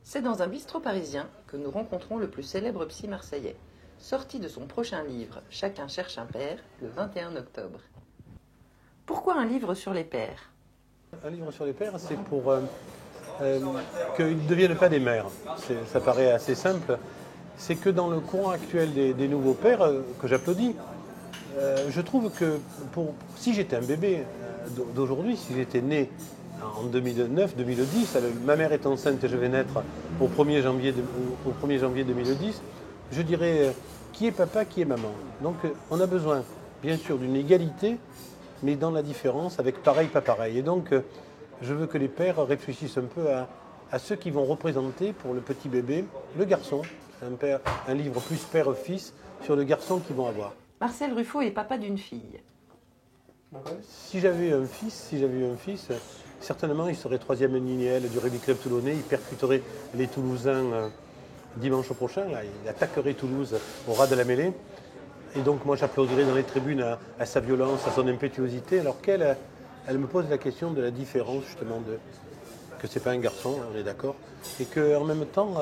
C'est dans un bistrot parisien que nous rencontrons le plus célèbre psy marseillais, sorti de son prochain livre « Chacun cherche un père » le 21 octobre. Pourquoi un livre sur les pères? Un livre sur les pères, c'est pour qu'ils ne deviennent pas des mères. Ça paraît assez simple. C'est que dans le courant actuel des nouveaux pères, que j'applaudis, je trouve que si j'étais un bébé d'aujourd'hui, si j'étais né en 2009-2010, ma mère est enceinte et je vais naître au 1er janvier 2010, je dirais qui est papa, qui est maman. Donc on a besoin, bien sûr, d'une égalité, mais dans la différence, avec pareil, pas pareil. Et donc je veux que les pères réfléchissent un peu à ceux qui vont représenter pour le petit bébé, le garçon. Un livre plus père-fils sur le garçon qu'ils vont avoir. Marcel Ruffo est papa d'une fille. Si j'avais eu un fils, certainement il serait 3e linéal du rugby club toulonnais, il percuterait les Toulousains dimanche prochain, là, il attaquerait Toulouse au ras de la mêlée. Et donc moi j'applaudirais dans les tribunes à sa violence, à son impétuosité, alors qu'elle elle me pose la question de la différence justement, que c'est pas un garçon, on est d'accord, et qu'en même temps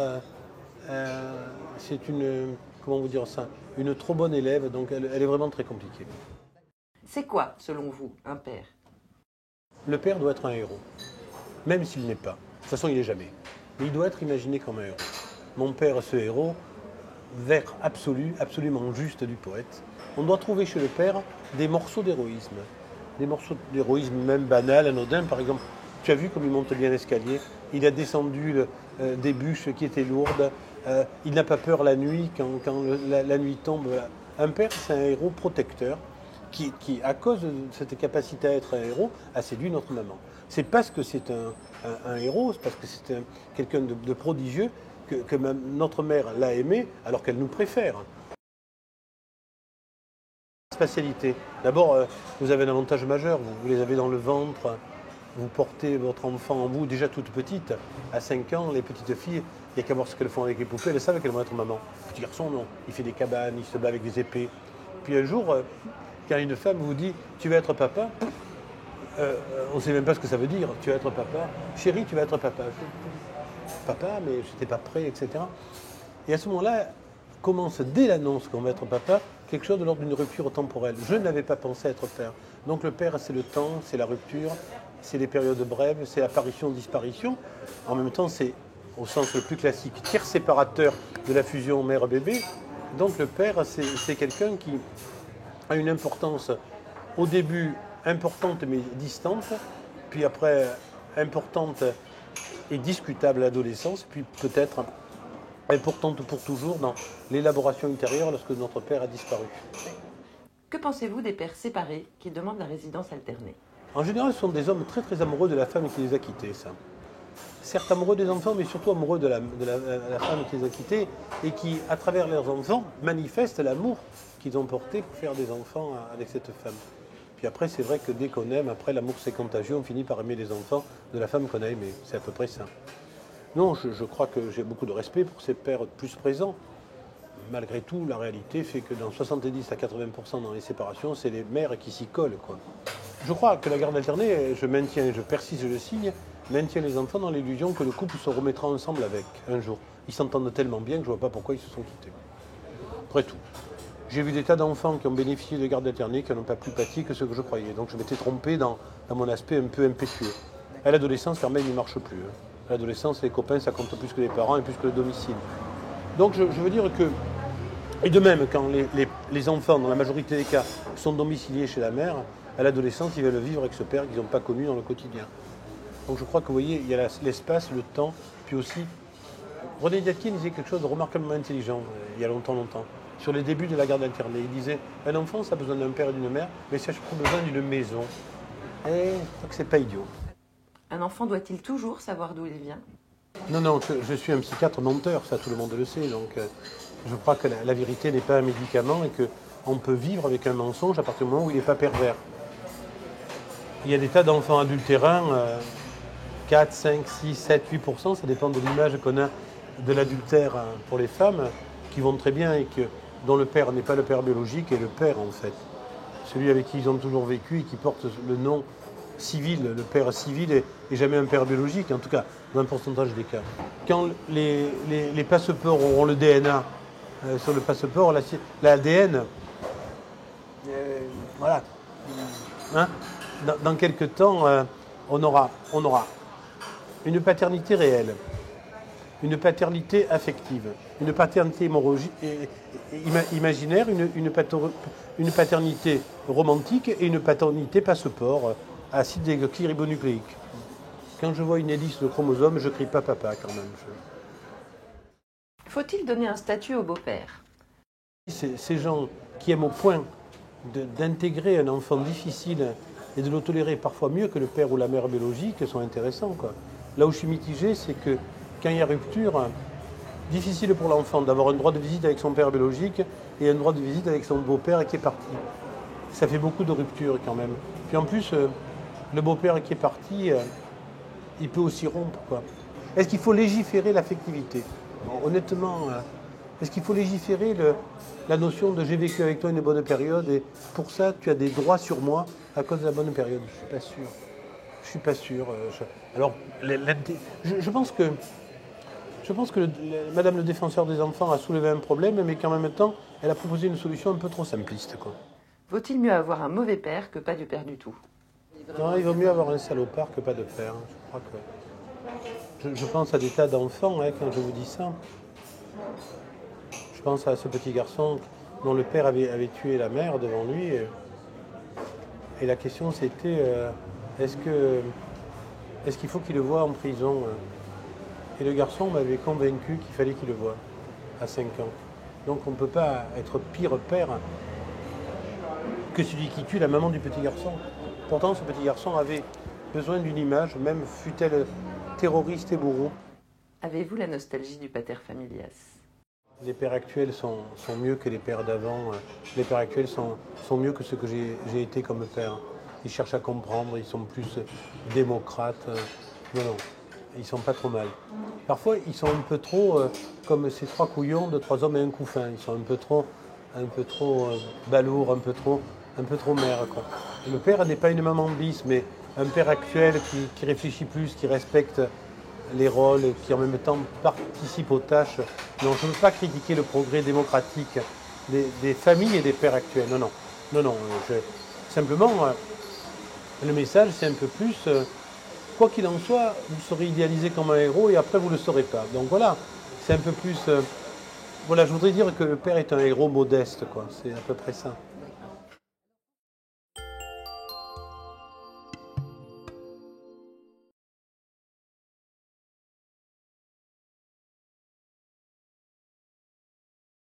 c'est une, comment vous dire ça, une trop bonne élève, donc elle est vraiment très compliquée. C'est quoi, selon vous, un père? Le père doit être un héros, même s'il n'est pas. De toute façon, il n'est jamais. Mais il doit être imaginé comme un héros. Mon père, ce héros, vers absolu, absolument juste du poète. On doit trouver chez le père des morceaux d'héroïsme. Des morceaux d'héroïsme même banal, anodin. Par exemple, tu as vu comme il monte bien l'escalier. Il a descendu des bûches qui étaient lourdes. Il n'a pas peur la nuit quand la nuit tombe. Un père, c'est un héros protecteur. Qui, à cause de cette capacité à être un héros, a séduit notre maman. C'est parce que c'est un héros, c'est parce que c'est quelqu'un de prodigieux que notre mère l'a aimé alors qu'elle nous préfère. Spatialité. D'abord, vous avez un avantage majeur, vous les avez dans le ventre, vous portez votre enfant en vous déjà toute petite. À 5 ans, les petites filles, il n'y a qu'à voir ce qu'elles font avec les poupées, elles savent qu'elles vont être maman. Le petit garçon, non. Il fait des cabanes, il se bat avec des épées. Puis un jour, quand une femme vous dit « tu vas être papa », on ne sait même pas ce que ça veut dire, « tu vas être papa »,« chérie, tu vas être papa ». Papa, mais je n'étais pas prêt, etc. Et à ce moment-là, commence dès l'annonce qu'on va être papa, quelque chose de l'ordre d'une rupture temporelle. Je n'avais pas pensé être père. Donc le père, c'est le temps, c'est la rupture, c'est les périodes brèves, c'est apparition-disparition. En même temps, c'est, au sens le plus classique, tiers séparateur de la fusion mère-bébé. Donc le père, c'est quelqu'un qui a une importance au début importante mais distante, puis après importante et discutable à l'adolescence, puis peut-être importante pour toujours dans l'élaboration intérieure lorsque notre père a disparu. Que pensez-vous des pères séparés qui demandent la résidence alternée? En général, ce sont des hommes très très amoureux de la femme qui les a quittés, ça. Certes amoureux des enfants, mais surtout amoureux de la femme qui les a quittés et qui, à travers leurs enfants, manifestent l'amour qu'ils ont porté pour faire des enfants avec cette femme. Puis après, c'est vrai que dès qu'on aime, après l'amour c'est contagieux, on finit par aimer les enfants de la femme qu'on a aimée. C'est à peu près ça. Non, je crois que j'ai beaucoup de respect pour ces pères plus présents. Malgré tout, la réalité fait que dans 70 à 80% dans les séparations, c'est les mères qui s'y collent, quoi. Je crois que la garde alternée, je persiste, je le signe, maintient les enfants dans l'illusion que le couple se remettra ensemble avec, un jour. Ils s'entendent tellement bien que je ne vois pas pourquoi ils se sont quittés. Après tout. J'ai vu des tas d'enfants qui ont bénéficié de garde alternée qui n'ont pas plus pâti que ce que je croyais. Donc je m'étais trompé dans mon aspect un peu impétueux. À l'adolescence, quand même, il ne marche plus. À l'adolescence, les copains, ça compte plus que les parents et plus que le domicile. Donc je veux dire que... Et de même, quand les enfants, dans la majorité des cas, sont domiciliés chez la mère, à l'adolescence, ils veulent vivre avec ce père qu'ils n'ont pas connu dans le quotidien. Donc je crois que vous voyez, il y a l'espace, le temps, puis aussi... René Descartes disait quelque chose de remarquablement intelligent, il y a longtemps. Sur les débuts de la garde alternée. Il disait, un enfant, ça a besoin d'un père et d'une mère, mais ça a surtout besoin d'une maison. Et je crois que c'est pas idiot. Un enfant doit-il toujours savoir d'où il vient? Non, je suis un psychiatre menteur, ça tout le monde le sait. Donc je crois que la vérité n'est pas un médicament et qu'on peut vivre avec un mensonge à partir du moment où il n'est pas pervers. Il y a des tas d'enfants adultérins, 4, 5, 6, 7, 8%, ça dépend de l'image qu'on a de l'adultère pour les femmes, qui vont très bien et dont le père n'est pas le père biologique et le père en fait. Celui avec qui ils ont toujours vécu et qui porte le nom civil. Le père civil est jamais un père biologique, en tout cas dans un pourcentage des cas. Quand les passeports auront le DNA sur le passeport, l'ADN, voilà. Hein, dans quelques temps, on aura une paternité réelle, une paternité affective, une paternité imaginaire, une paternité romantique et une paternité passeport à acide désoxyribonucléique. Quand je vois une hélice de chromosomes, je crie pas papa quand même. Faut-il donner un statut au beau-père? Ces gens qui aiment au point d'intégrer un enfant difficile et de le tolérer parfois mieux que le père ou la mère biologique sont intéressants, quoi. Là où je suis mitigé, c'est que quand il y a rupture, difficile pour l'enfant d'avoir un droit de visite avec son père biologique et un droit de visite avec son beau-père qui est parti. Ça fait beaucoup de ruptures quand même. Puis en plus, le beau-père qui est parti, il peut aussi rompre, quoi. Est-ce qu'il faut légiférer l'affectivité? Honnêtement, est-ce qu'il faut légiférer la notion de j'ai vécu avec toi une bonne période et pour ça tu as des droits sur moi à cause de la bonne période? Je suis pas sûr. Je suis pas sûr. Alors, je pense que Madame le défenseur des enfants a soulevé un problème, mais qu'en même temps, elle a proposé une solution un peu trop simpliste, quoi. Vaut-il mieux avoir un mauvais père que pas de père du tout? Non, il vaut mieux avoir un salopard que pas de père. Je crois que je pense à des tas d'enfants quand je vous dis ça. Je pense à ce petit garçon dont le père avait tué la mère devant lui. Et la question c'était est-ce qu'il faut qu'il le voie en prison? Et le garçon m'avait convaincu qu'il fallait qu'il le voie à 5 ans. Donc on ne peut pas être pire père que celui qui tue la maman du petit garçon. Pourtant ce petit garçon avait besoin d'une image, même fût-elle terroriste et bourreau. Avez-vous la nostalgie du pater familias? Les pères actuels sont mieux que les pères d'avant. Les pères actuels sont mieux que ce que j'ai été comme père. Ils cherchent à comprendre, ils sont plus démocrates. Non, ils sont pas trop mal. Parfois, ils sont un peu trop comme ces 3 couillons de 3 hommes et un couffin. Ils sont un peu trop balourds, un peu trop mères, quoi. Et le père n'est pas une maman bis, mais un père actuel qui réfléchit plus, qui respecte les rôles, qui en même temps participe aux tâches. Non, je ne veux pas critiquer le progrès démocratique des familles et des pères actuels. Non. Simplement, le message, c'est un peu plus, quoi qu'il en soit, vous serez idéalisé comme un héros et après vous ne le serez pas. Donc voilà, c'est un peu plus... voilà, je voudrais dire que le père est un héros modeste, quoi. C'est à peu près ça.